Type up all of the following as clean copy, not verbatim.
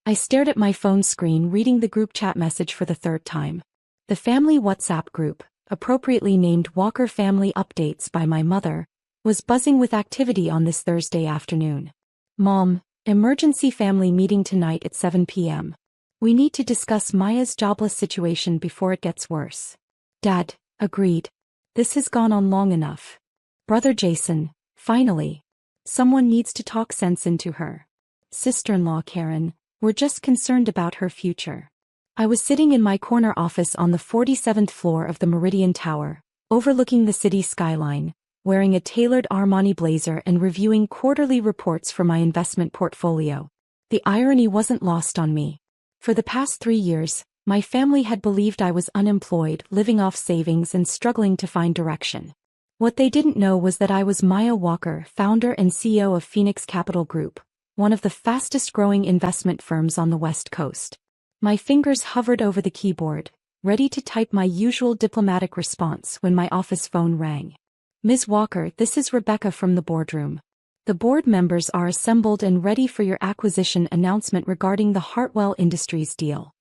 I stared at my phone screen reading the group chat message for the third time. The family WhatsApp group, appropriately named Walker Family Updates by my mother, was buzzing with activity on this Thursday afternoon. Mom, emergency family meeting tonight at 7 p.m. We need to discuss Maya's jobless situation before it gets worse. Dad, agreed. This has gone on long enough. Brother Jason, finally. Someone needs to talk sense into her. Sister-in-law Karen, we're just concerned about her future. I was sitting in my corner office on the 47th floor of the Meridian Tower, overlooking the city skyline, wearing a tailored Armani blazer and reviewing quarterly reports for my investment portfolio. The irony wasn't lost on me. For the past 3 years, my family had believed I was unemployed, living off savings and struggling to find direction. What they didn't know was that I was Maya Walker, founder and CEO of Phoenix Capital Group, one of the fastest-growing investment firms on the West Coast. My fingers hovered over the keyboard, ready to type my usual diplomatic response when my office phone rang. Ms. Walker, this is Rebecca from the boardroom. The board members are assembled and ready for your acquisition announcement regarding the Hartwell Industries deal.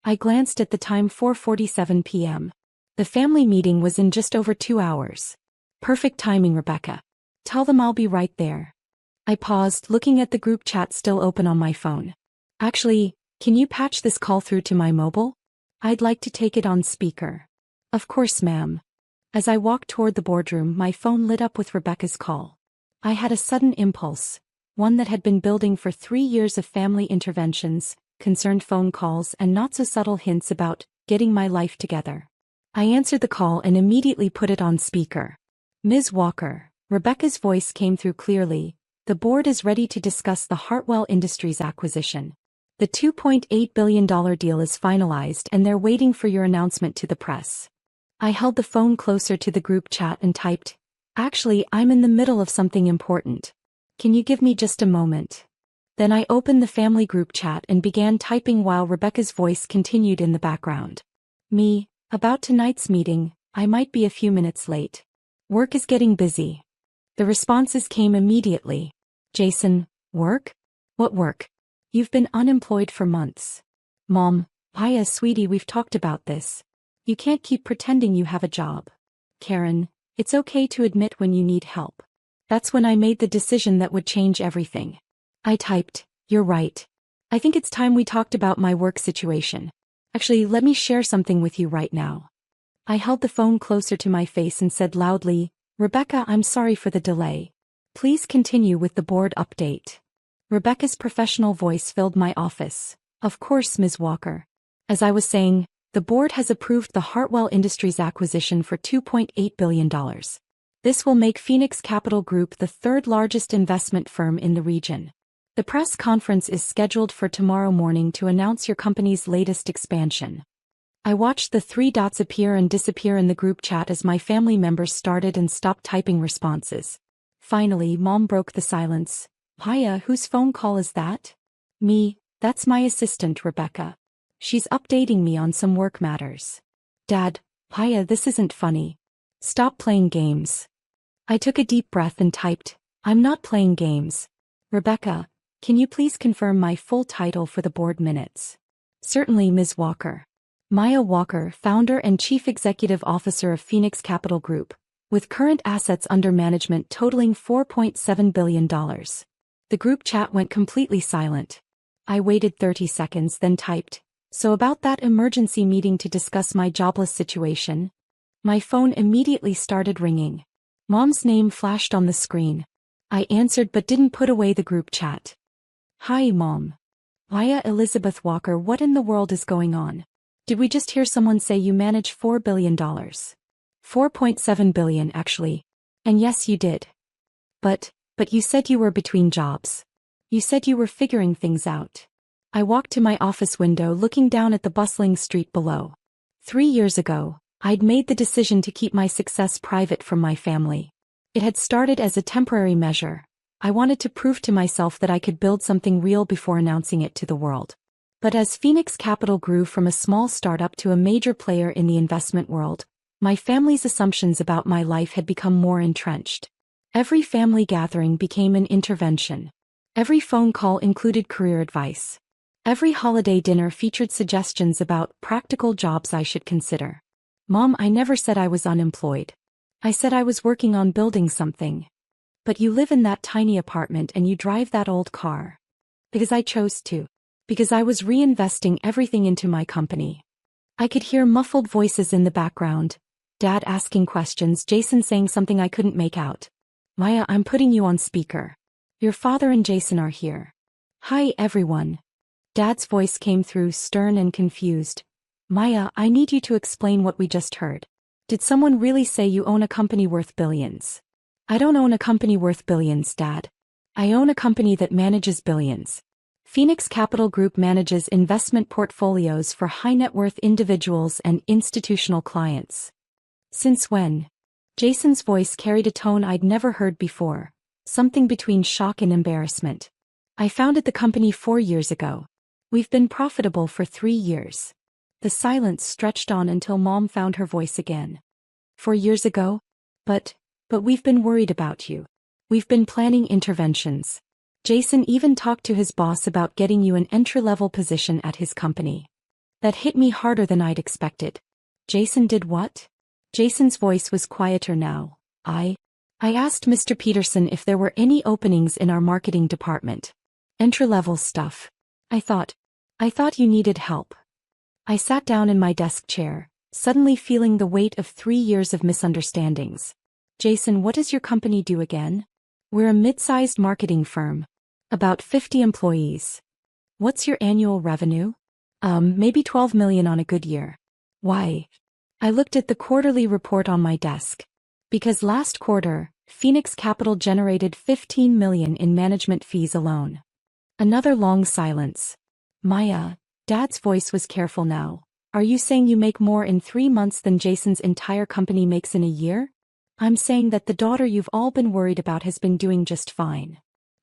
I glanced at the time, 4:47 p.m. The family meeting was in just over 2 hours. Perfect timing, Rebecca. Tell them I'll be right there. I paused, looking at the group chat still open on my phone. Actually, can you patch this call through to my mobile? I'd like to take it on speaker. Of course, ma'am. As I walked toward the boardroom, my phone lit up with Rebecca's call. I had a sudden impulse, one that had been building for 3 years of family interventions, concerned phone calls and not-so-subtle hints about getting my life together. I answered the call and immediately put it on speaker. Ms. Walker, Rebecca's voice came through clearly. The board is ready to discuss the Hartwell Industries acquisition. The $2.8 billion deal is finalized and they're waiting for your announcement to the press. I held the phone closer to the group chat and typed, "Actually, I'm in the middle of something important. Can you give me just a moment?" Then I opened the family group chat and began typing while Rebecca's voice continued in the background. Me, about tonight's meeting, I might be a few minutes late. Work is getting busy. The responses came immediately. Jason, work? What work? You've been unemployed for months. Mom, Aya, sweetie, we've talked about this. You can't keep pretending you have a job. Karen, it's okay to admit when you need help. That's when I made the decision that would change everything. I typed, "You're right. I think it's time we talked about my work situation. Actually, let me share something with you right now." I held the phone closer to my face and said loudly, "Rebecca, I'm sorry for the delay. Please continue with the board update." Rebecca's professional voice filled my office. "Of course, Ms. Walker. As I was saying, the board has approved the Hartwell Industries acquisition for $2.8 billion. This will make Phoenix Capital Group the third-largest investment firm in the region. The press conference is scheduled for tomorrow morning to announce your company's latest expansion." I watched the 3 dots appear and disappear in the group chat as my family members started and stopped typing responses. Finally, Mom broke the silence. "Aya, whose phone call is that?" "Me, that's my assistant, Rebecca. She's updating me on some work matters." "Dad, Aya, this isn't funny. Stop playing games." I took a deep breath and typed, "I'm not playing games. Rebecca, can you please confirm my full title for the board minutes?" "Certainly, Ms. Walker. Maya Walker, founder and chief executive officer of Phoenix Capital Group, with current assets under management totaling $4.7 billion. The group chat went completely silent. I waited 30 seconds, then typed, "So about that emergency meeting to discuss my jobless situation?" My phone immediately started ringing. Mom's name flashed on the screen. I answered but didn't put away the group chat. "Hi, Mom. Aya Elizabeth Walker, what in the world is going on? Did we just hear someone say you manage $4 billion? $4.7 billion, actually. And yes, you did. But you said you were between jobs. You said you were figuring things out." I walked to my office window looking down at the bustling street below. 3 years ago, I'd made the decision to keep my success private from my family. It had started as a temporary measure. I wanted to prove to myself that I could build something real before announcing it to the world. But as Phoenix Capital grew from a small startup to a major player in the investment world, my family's assumptions about my life had become more entrenched. Every family gathering became an intervention. Every phone call included career advice. Every holiday dinner featured suggestions about practical jobs I should consider. Mom, I never said I was unemployed. I said I was working on building something. But you live in that tiny apartment and you drive that old car. Because I chose to. Because I was reinvesting everything into my company. I could hear muffled voices in the background. Dad asking questions, Jason saying something I couldn't make out. Maya, I'm putting you on speaker. Your father and Jason are here. Hi, everyone. Dad's voice came through, stern and confused. Maya, I need you to explain what we just heard. Did someone really say you own a company worth billions? I don't own a company worth billions, Dad. I own a company that manages billions. Phoenix Capital Group manages investment portfolios for high-net-worth individuals and institutional clients. Since when? Jason's voice carried a tone I'd never heard before, something between shock and embarrassment. I founded the company 4 years ago. We've been profitable for 3 years. The silence stretched on until Mom found her voice again. 4 years ago? But we've been worried about you. We've been planning interventions. Jason even talked to his boss about getting you an entry-level position at his company. That hit me harder than I'd expected. Jason did what? Jason's voice was quieter now. I asked Mr. Peterson if there were any openings in our marketing department. Entry-level stuff. I thought you needed help. I sat down in my desk chair, suddenly feeling the weight of 3 years of misunderstandings. Jason, what does your company do again? We're a mid-sized marketing firm. About 50 employees. What's your annual revenue? Maybe 12 million on a good year. Why? I looked at the quarterly report on my desk. Because last quarter, Phoenix Capital generated 15 million in management fees alone. Another long silence. Maya, Dad's voice was careful now. Are you saying you make more in 3 months than Jason's entire company makes in a year? I'm saying that the daughter you've all been worried about has been doing just fine.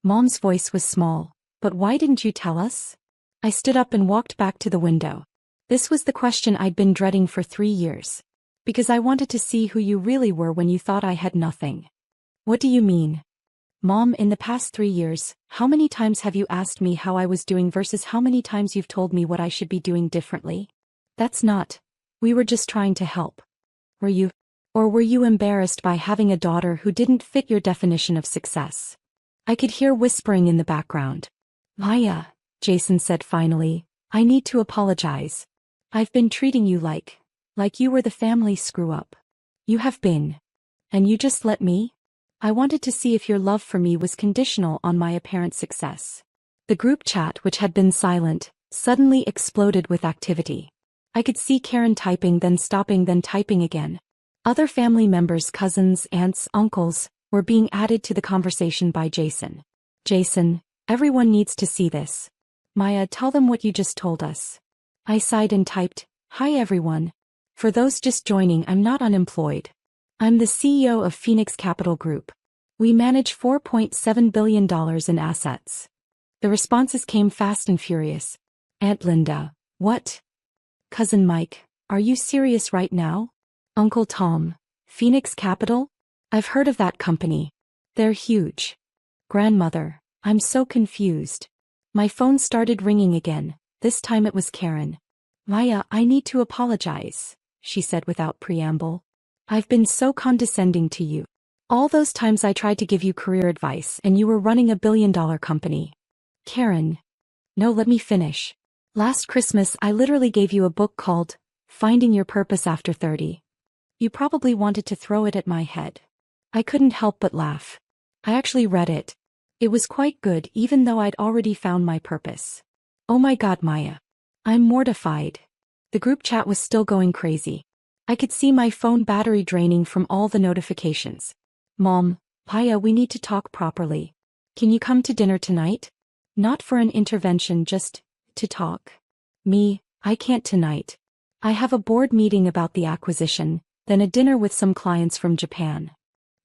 Mom's voice was small. But why didn't you tell us? I stood up and walked back to the window. This was the question I'd been dreading for 3 years. Because I wanted to see who you really were when you thought I had nothing. What do you mean? Mom, in the past 3 years, how many times have you asked me how I was doing versus how many times you've told me what I should be doing differently? That's not. We were just trying to help. Were you? Or were you embarrassed by having a daughter who didn't fit your definition of success? I could hear whispering in the background. Maya, Jason said finally, I need to apologize. I've been treating you like you were the family screw-up. You have been. And you just let me? I wanted to see if your love for me was conditional on my apparent success. The group chat, which had been silent, suddenly exploded with activity. I could see Karen typing, then stopping, then typing again. Other family members, cousins, aunts, uncles, were being added to the conversation by Jason. Jason, everyone needs to see this. Maya, tell them what you just told us. I sighed and typed, Hi everyone. For those just joining, I'm not unemployed. I'm the CEO of Phoenix Capital Group. We manage $4.7 billion in assets. The responses came fast and furious. Aunt Linda, what? Cousin Mike, are you serious right now? Uncle Tom, Phoenix Capital? I've heard of that company. They're huge. Grandmother, I'm so confused. My phone started ringing again. This time it was Karen. Maya, I need to apologize, she said without preamble. I've been so condescending to you. All those times I tried to give you career advice and you were running a billion-dollar company. Karen. No, let me finish. Last Christmas I literally gave you a book called Finding Your Purpose After 30. You probably wanted to throw it at my head. I couldn't help but laugh. I actually read it. It was quite good even though I'd already found my purpose. Oh my God, Maya. I'm mortified. The group chat was still going crazy. I could see my phone battery draining from all the notifications. Mom, Maya, we need to talk properly. Can you come to dinner tonight? Not for an intervention, just to talk. Me, I can't tonight. I have a board meeting about the acquisition, then a dinner with some clients from Japan.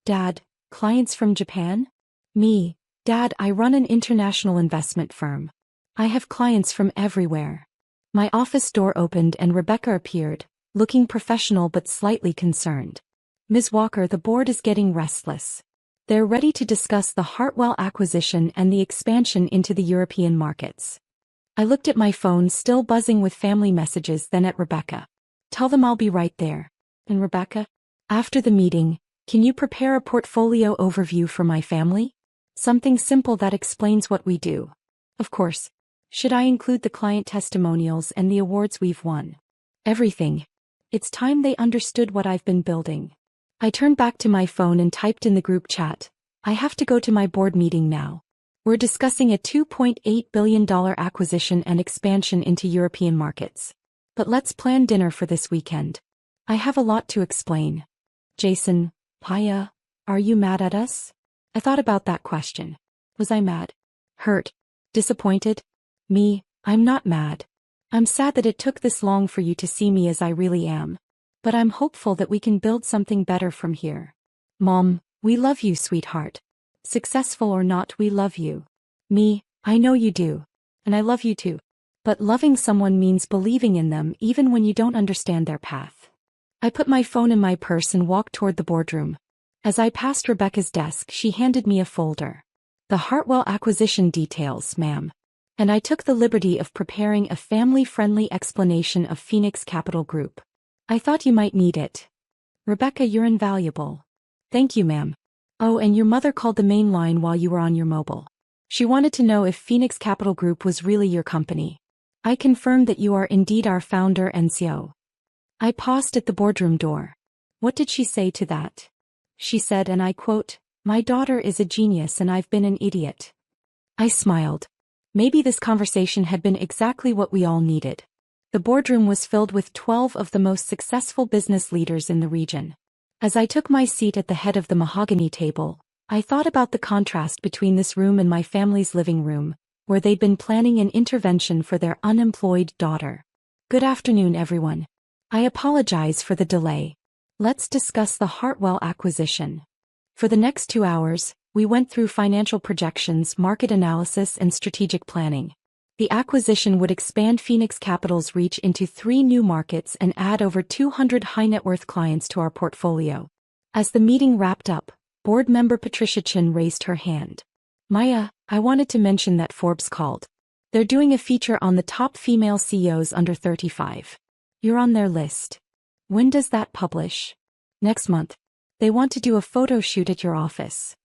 Dad, clients from Japan? Me, Dad, I run an international investment firm. I have clients from everywhere. My office door opened and Rebecca appeared, looking professional but slightly concerned. Ms. Walker, the board is getting restless. They're ready to discuss the Hartwell acquisition and the expansion into the European markets. I looked at my phone, still buzzing with family messages, then at Rebecca. Tell them I'll be right there. And Rebecca? After the meeting, can you prepare a portfolio overview for my family? Something simple that explains what we do. Of course. Should I include the client testimonials and the awards we've won? Everything. It's time they understood what I've been building. I turned back to my phone and typed in the group chat. I have to go to my board meeting now. We're discussing a $2.8 billion acquisition and expansion into European markets. But let's plan dinner for this weekend. I have a lot to explain. Jason, Paya, are you mad at us? I thought about that question. Was I mad? Hurt? Disappointed? Me, I'm not mad. I'm sad that it took this long for you to see me as I really am. But I'm hopeful that we can build something better from here. Mom, we love you, sweetheart. Successful or not, we love you. Me, I know you do. And I love you too. But loving someone means believing in them even when you don't understand their path. I put my phone in my purse and walked toward the boardroom. As I passed Rebecca's desk, she handed me a folder. The Hartwell acquisition details, ma'am. And I took the liberty of preparing a family-friendly explanation of Phoenix Capital Group. I thought you might need it. Rebecca, you're invaluable. Thank you, ma'am. Oh, and your mother called the main line while you were on your mobile. She wanted to know if Phoenix Capital Group was really your company. I confirmed that you are indeed our founder and CEO. I paused at the boardroom door. What did she say to that? She said, and I quote, "My daughter is a genius and I've been an idiot." I smiled. Maybe this conversation had been exactly what we all needed. The boardroom was filled with 12 of the most successful business leaders in the region. As I took my seat at the head of the mahogany table, I thought about the contrast between this room and my family's living room, where they'd been planning an intervention for their unemployed daughter. Good afternoon, everyone. I apologize for the delay. Let's discuss the Hartwell acquisition. For the next 2 hours, we went through financial projections, market analysis, and strategic planning. The acquisition would expand Phoenix Capital's reach into 3 new markets and add over 200 high-net-worth clients to our portfolio. As the meeting wrapped up, board member Patricia Chin raised her hand. Maya, I wanted to mention that Forbes called. They're doing a feature on the top female CEOs under 35. You're on their list. When does that publish? Next month. They want to do a photo shoot at your office.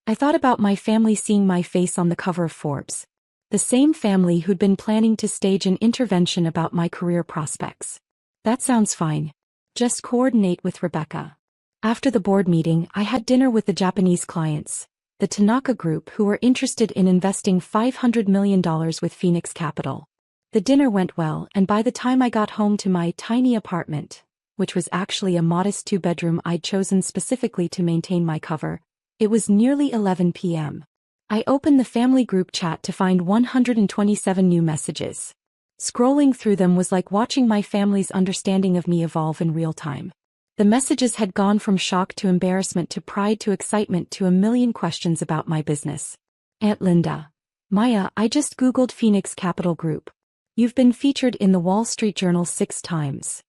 I thought about my family seeing my face on the cover of Forbes. The same family who'd been planning to stage an intervention about my career prospects. That sounds fine. Just coordinate with Rebecca. After the board meeting, I had dinner with the Japanese clients, the Tanaka Group, who were interested in investing $500 million with Phoenix Capital. The dinner went well, and by the time I got home to my tiny apartment, which was actually a modest 2-bedroom I'd chosen specifically to maintain my cover, it was nearly 11 p.m. I opened the family group chat to find 127 new messages. Scrolling through them was like watching my family's understanding of me evolve in real time. The messages had gone from shock to embarrassment to pride to excitement to a million questions about my business. Aunt Linda. Maya, I just Googled Phoenix Capital Group. You've been featured in the Wall Street Journal 6 times.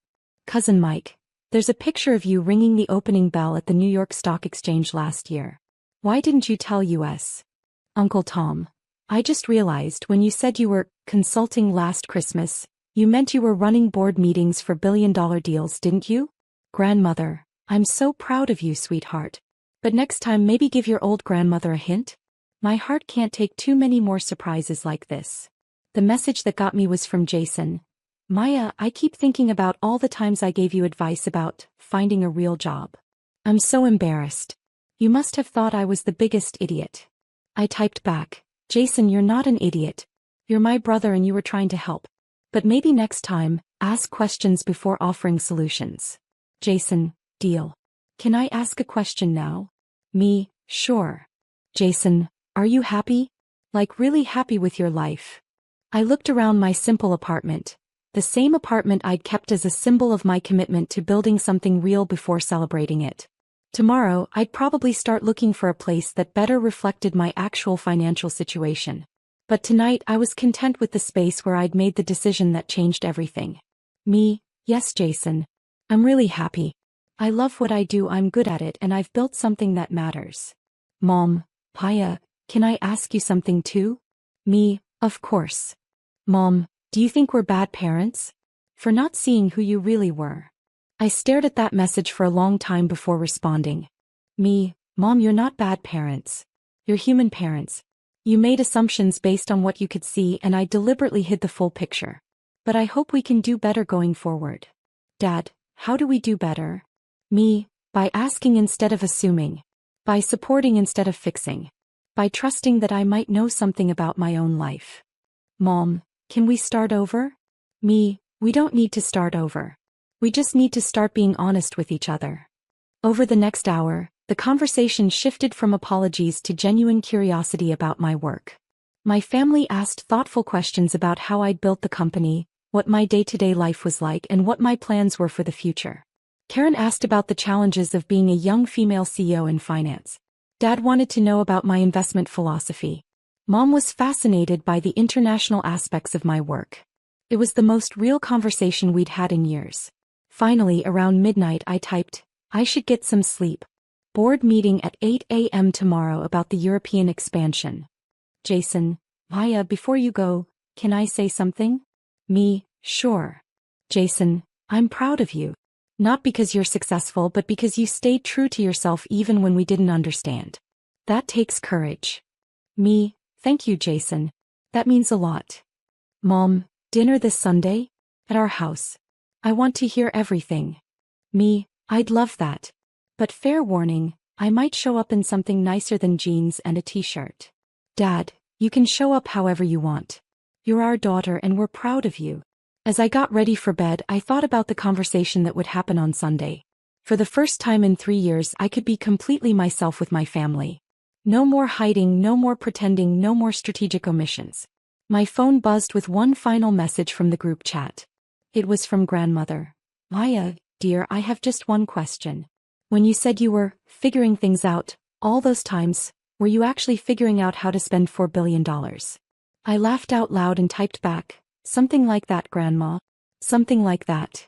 Cousin Mike. There's a picture of you ringing the opening bell at the New York Stock Exchange last year. Why didn't you tell us? Uncle Tom. I just realized when you said you were consulting last Christmas, you meant you were running board meetings for billion-dollar deals, didn't you? Grandmother. I'm so proud of you, sweetheart. But next time maybe give your old grandmother a hint? My heart can't take too many more surprises like this. The message that got me was from Jason. Maya, I keep thinking about all the times I gave you advice about finding a real job. I'm so embarrassed. You must have thought I was the biggest idiot. I typed back, Jason, you're not an idiot. You're my brother and you were trying to help. But maybe next time, ask questions before offering solutions. Jason, deal. Can I ask a question now? Me, sure. Jason, are you happy? Like really happy with your life? I looked around my simple apartment. The same apartment I'd kept as a symbol of my commitment to building something real before celebrating it. Tomorrow, I'd probably start looking for a place that better reflected my actual financial situation. But tonight I was content with the space where I'd made the decision that changed everything. Me, yes Jason. I'm really happy. I love what I do, I'm good at it, and I've built something that matters. Mom, Paya, can I ask you something too? Me, of course. Mom, do you think we're bad parents? For not seeing who you really were. I stared at that message for a long time before responding. Mom, you're not bad parents. You're human parents. You made assumptions based on what you could see and I deliberately hid the full picture. But I hope we can do better going forward. Dad, how do we do better? By asking instead of assuming. By supporting instead of fixing. By trusting that I might know something about my own life. Mom, can we start over? We don't need to start over. We just need to start being honest with each other. Over the next hour, the conversation shifted from apologies to genuine curiosity about my work. My family asked thoughtful questions about how I'd built the company, what my day-to-day life was like and what my plans were for the future. Karen asked about the challenges of being a young female CEO in finance. Dad wanted to know about my investment philosophy. Mom was fascinated by the international aspects of my work. It was the most real conversation we'd had in years. Finally, around midnight I typed, I should get some sleep. Board meeting at 8 a.m. tomorrow about the European expansion. Jason, Maya, before you go, can I say something? Sure. Jason, I'm proud of you. Not because you're successful but because you stayed true to yourself even when we didn't understand. That takes courage. Thank you, Jason. That means a lot. Mom, dinner this Sunday? At our house. I want to hear everything. I'd love that. But fair warning, I might show up in something nicer than jeans and a t-shirt. Dad, you can show up however you want. You're our daughter and we're proud of you. As I got ready for bed, I thought about the conversation that would happen on Sunday. For the first time in 3 years, I could be completely myself with my family. No more hiding, no more pretending, no more strategic omissions. My phone buzzed with one final message from the group chat. It was from grandmother. Maya, dear, I have just one question. When you said you were figuring things out, all those times, were you actually figuring out how to spend $4 billion? I laughed out loud and typed back, something like that, Grandma. Something like that.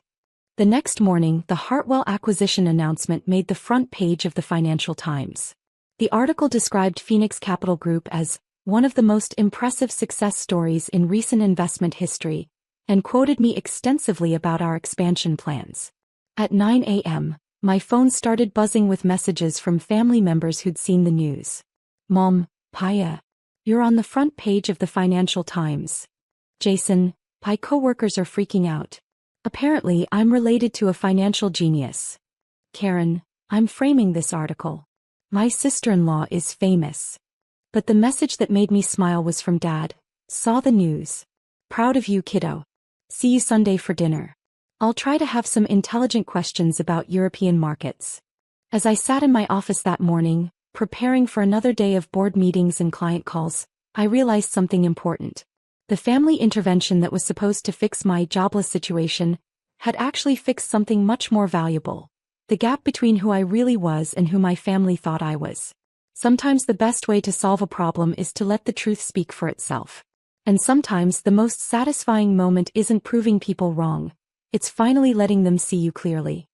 The next morning, the Hartwell acquisition announcement made the front page of the Financial Times. The article described Phoenix Capital Group as one of the most impressive success stories in recent investment history, and quoted me extensively about our expansion plans. At 9 a.m., my phone started buzzing with messages from family members who'd seen the news. Mom, Paya. You're on the front page of the Financial Times. Jason, my coworkers are freaking out. Apparently, I'm related to a financial genius. Karen, I'm framing this article. My sister-in-law is famous. But the message that made me smile was from Dad. Saw the news. Proud of you, kiddo. See you Sunday for dinner. I'll try to have some intelligent questions about European markets. As I sat in my office that morning, preparing for another day of board meetings and client calls, I realized something important. The family intervention that was supposed to fix my jobless situation had actually fixed something much more valuable. The gap between who I really was and who my family thought I was. Sometimes the best way to solve a problem is to let the truth speak for itself. And sometimes the most satisfying moment isn't proving people wrong. It's finally letting them see you clearly.